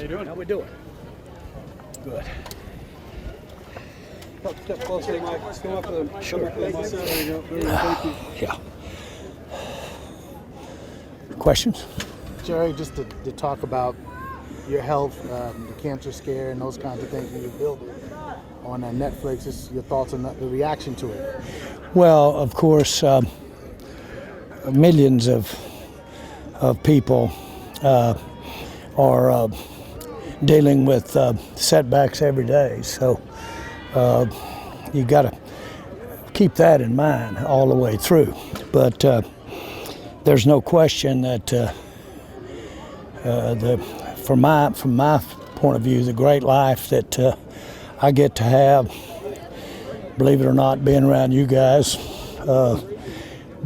you doing? How we doing? Good. Step closer, Mike. Come up to the Sure. There you go. Thank you. Yeah. Questions? Jerry, just to talk about your health, the cancer scare, and those kinds of things that you built on Netflix, just your thoughts on the reaction to it. Well, of course, millions of people are dealing with setbacks every day. So you got to keep that in mind all the way through. But there's no question that from my point of view, the great life that I get to have, believe it or not, being around you guys,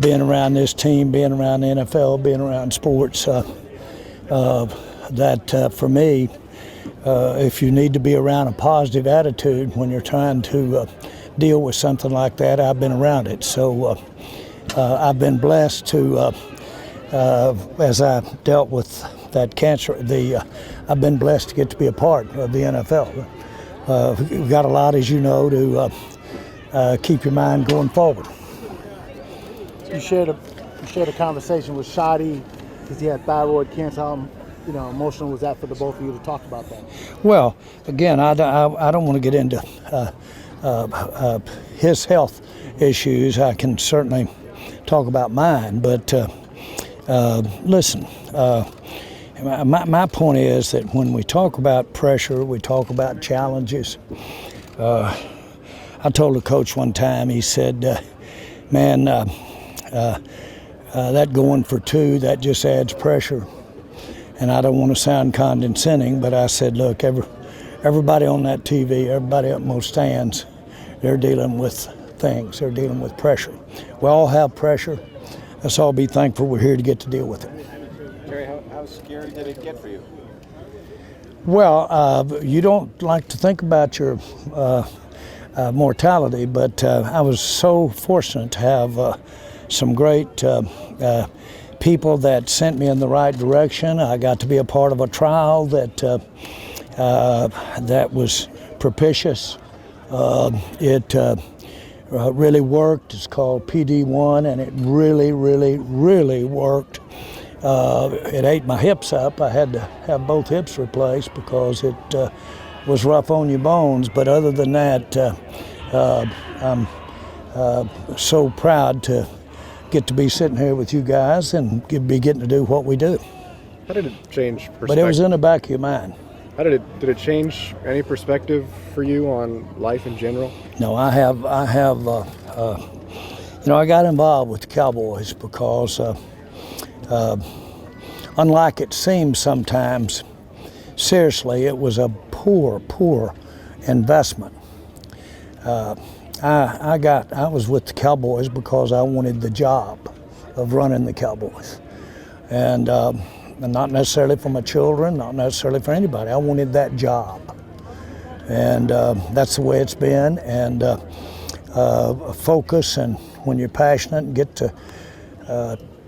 being around this team, being around the NFL, being around sports, that for me, if you need to be around a positive attitude when you're trying to deal with something like that, I've been around it. So I've been blessed to, as I dealt with that cancer, I've been blessed to get to be a part of the NFL. We've got a lot, as you know, to keep your mind going forward. You shared a conversation with Shadi because he had thyroid cancer. How emotional was that for the both of you to talk about that? Well, again, I don't want to get into his health issues. I can certainly talk about mine, but listen, my point is that when we talk about pressure, we talk about challenges. I told a coach one time, he said, man, that going for two, that just adds pressure. And I don't want to sound condescending, but I said, look, everybody on that TV, everybody up in those stands, they're dealing with things. They're dealing with pressure. We all have pressure. Let's all be thankful we're here to get to deal with it. Jerry, how scary did it get for you? Well, you don't like to think about your mortality, but I was so fortunate to have some great people that sent me in the right direction. I got to be a part of a trial that was propitious. It really worked. It's called PD1, and it really, really, really worked. It ate my hips up. I had to have both hips replaced because it was rough on your bones. But other than that, I'm so proud to get to be sitting here with you guys and be getting to do what we do. How did it change perspective? But it was in the back of your mind. How did it change any perspective for you on life in general? No, I got involved with the Cowboys because unlike it seems sometimes, seriously, it was a poor investment. I was with the Cowboys because I wanted the job of running the Cowboys. And not necessarily for my children, not necessarily for anybody. I wanted that job. And that's the way it's been. And focus, and when you're passionate and get to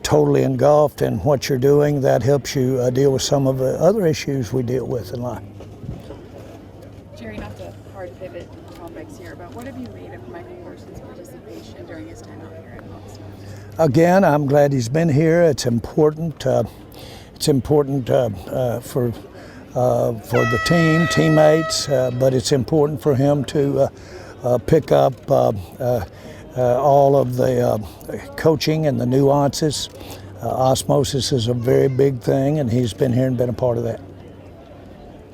totally engulfed in what you're doing, that helps you deal with some of the other issues we deal with in life. Jerry, not to hard pivot topics here, but what have you made of Micah Parsons' participation during his time out here at Oxnard? Again, I'm glad he's been here. It's important. It's important for the teammates, but it's important for him to pick up all of the coaching and the nuances. Osmosis is a very big thing, and he's been here and been a part of that.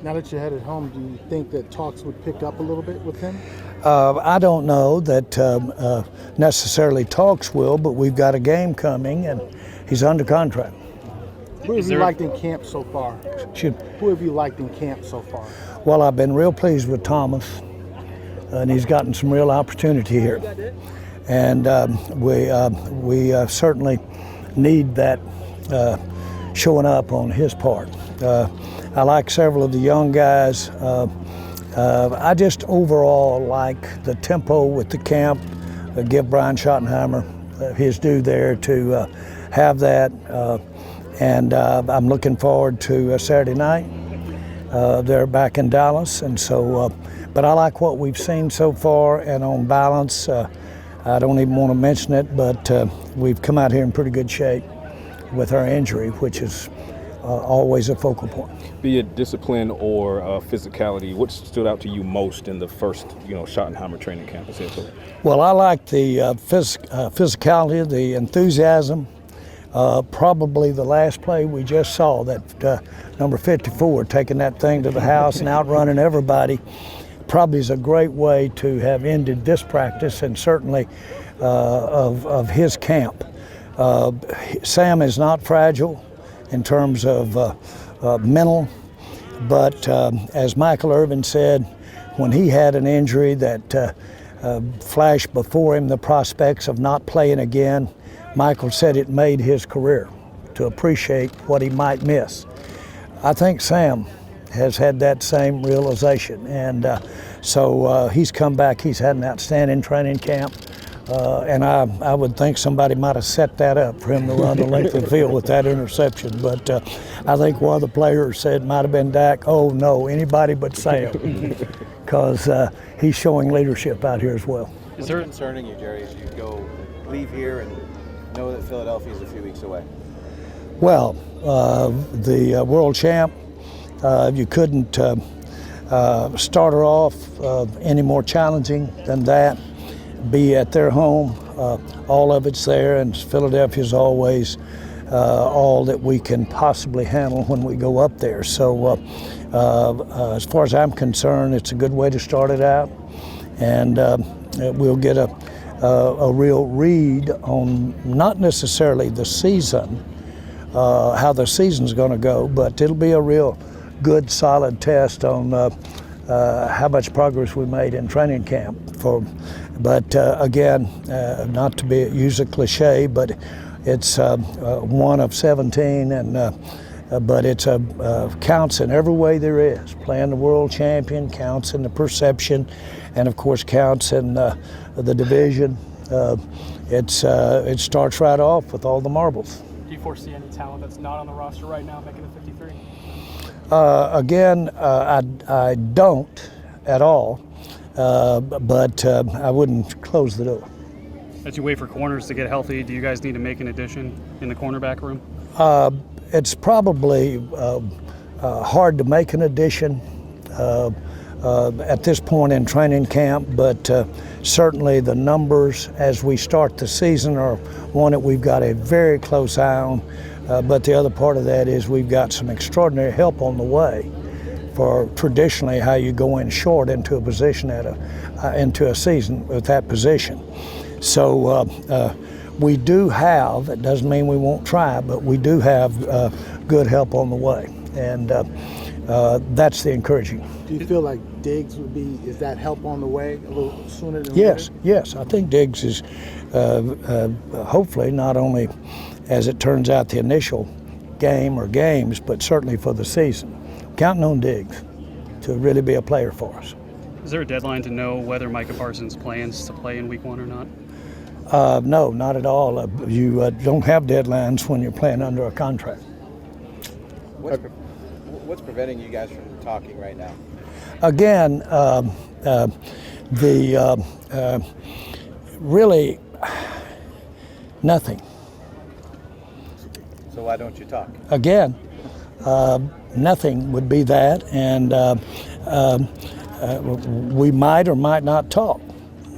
Now that you're headed home, do you think that talks would pick up a little bit with him? I don't know that necessarily talks will, but we've got a game coming, and he's under contract. Who have you liked in camp so far? Should. Who have you liked in camp so far? Well, I've been real pleased with Thomas, and he's gotten some real opportunity here. And we certainly need that showing up on his part. I like several of the young guys. I just overall like the tempo with the camp. Give Brian Schottenheimer his due there to have that. And I'm looking forward to Saturday night. they're back in Dallas, and so. But I like what we've seen so far, and on balance, I don't even want to mention it, but we've come out here in pretty good shape with our injury, which is always a focal point. Be it discipline or physicality, what stood out to you most in the first, Schottenheimer training camp as head coach? Well, I like the physicality, the enthusiasm. Probably the last play we just saw, that number 54 taking that thing to the house and outrunning everybody, probably is a great way to have ended this practice and certainly of his camp. Sam is not fragile in terms of mental, but as Michael Irvin said, when he had an injury that flashed before him the prospects of not playing again, Michael said it made his career to appreciate what he might miss. I think Sam has had that same realization, and so he's come back. He's had an outstanding training camp, and I would think somebody might have set that up for him to run the length of the field with that interception. But I think one of the players said, might have been Dak, oh no, anybody but Sam, because he's showing leadership out here as well. Is there concerning you, Jerry, as you leave here and know that Philadelphia is a few weeks away? Well, the world champ, you couldn't start her off any more challenging than that. Be at their home, all of it's there, and Philadelphia's always all that we can possibly handle when we go up there. So as far as I'm concerned, it's a good way to start it out, and we'll get a real read on not necessarily the season, how the season's going to go, but it'll be a real good, solid test on how much progress we made in training camp. But again, not to use a cliche, but it's one of 17, and but it's counts in every way there is. Playing the world champion counts in the perception, and of course counts in the division. It starts right off with all the marbles. Do you foresee any talent that's not on the roster right now making the 53? Again, I don't at all, but I wouldn't close the door. As you wait for corners to get healthy, do you guys need to make an addition in the cornerback room? It's probably hard to make an addition at this point in training camp, but certainly the numbers as we start the season are one that we've got a very close eye on. But the other part of that is we've got some extraordinary help on the way for traditionally how you go in short into a position into a season with that position. So we do have, it doesn't mean we won't try, but we do have good help on the way, and that's the encouraging. Do you feel like Diggs is that help on the way a little sooner than Yes, later? yes. I think Diggs is hopefully not only, as it turns out, the initial game or games, but certainly for the season. Counting on Diggs to really be a player for us. Is there a deadline to know whether Micah Parsons plans to play in week 1 or not? No, not at all. You don't have deadlines when you're playing under a contract. What's preventing you guys from talking right now? Again, really nothing. So why don't you talk? Again, nothing would be that, and we might or might not talk,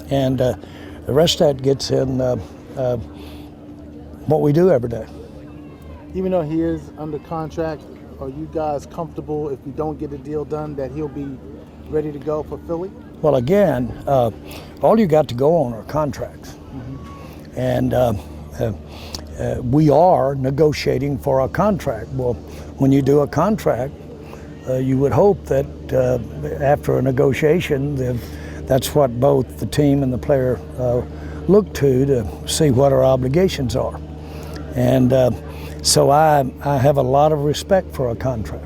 and the rest of that gets in what we do every day. Even though he is under contract, are you guys comfortable if you don't get a deal done that he'll be ready to go for Philly? Well, again, all you got to go on are contracts, and we are negotiating for a contract. Well, when you do a contract, you would hope that after a negotiation, that's what both the team and the player look to see what our obligations are. And so I have a lot of respect for a contract.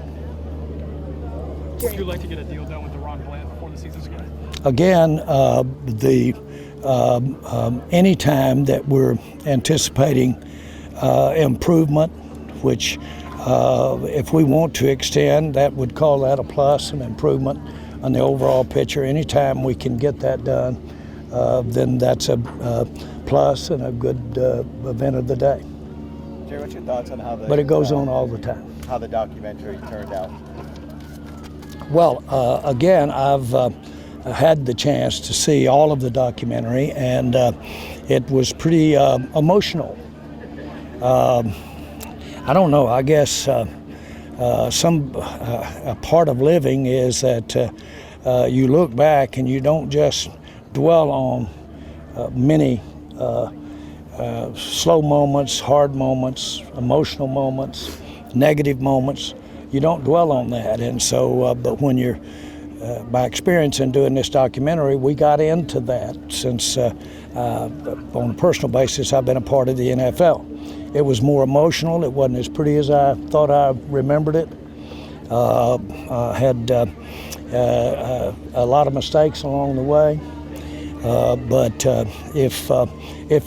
Would you like to get a deal done with Deron Bland before the season's again? Again, any time that we're anticipating improvement, which If we want to extend, that would call that a plus, an improvement on the overall picture. Anytime we can get that done, then that's a plus and a good event of the day. Jerry, what's your thoughts on how But it goes on all the time. how the documentary turned out? Well, again, I've had the chance to see all of the documentary, and it was pretty emotional. I don't know. I guess a part of living is that you look back and you don't just dwell on many slow moments, hard moments, emotional moments, negative moments. You don't dwell on that. And so, but when you're, by experience in doing this documentary, we got into that since on a personal basis, I've been a part of the NFL. It was more emotional. It wasn't as pretty as I thought I remembered it. I had a lot of mistakes along the way. But if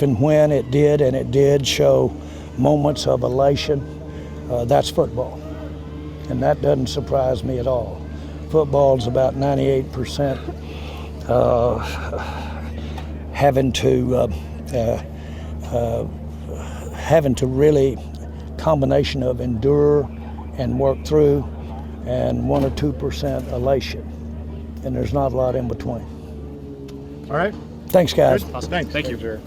and when it did show moments of elation, that's football. And that doesn't surprise me at all. Football's about 98% having to really combination of endure and work through, and 1 or 2% elation. And there's not a lot in between. All right. Thanks, guys. Awesome. Thanks. Thank you. Jared.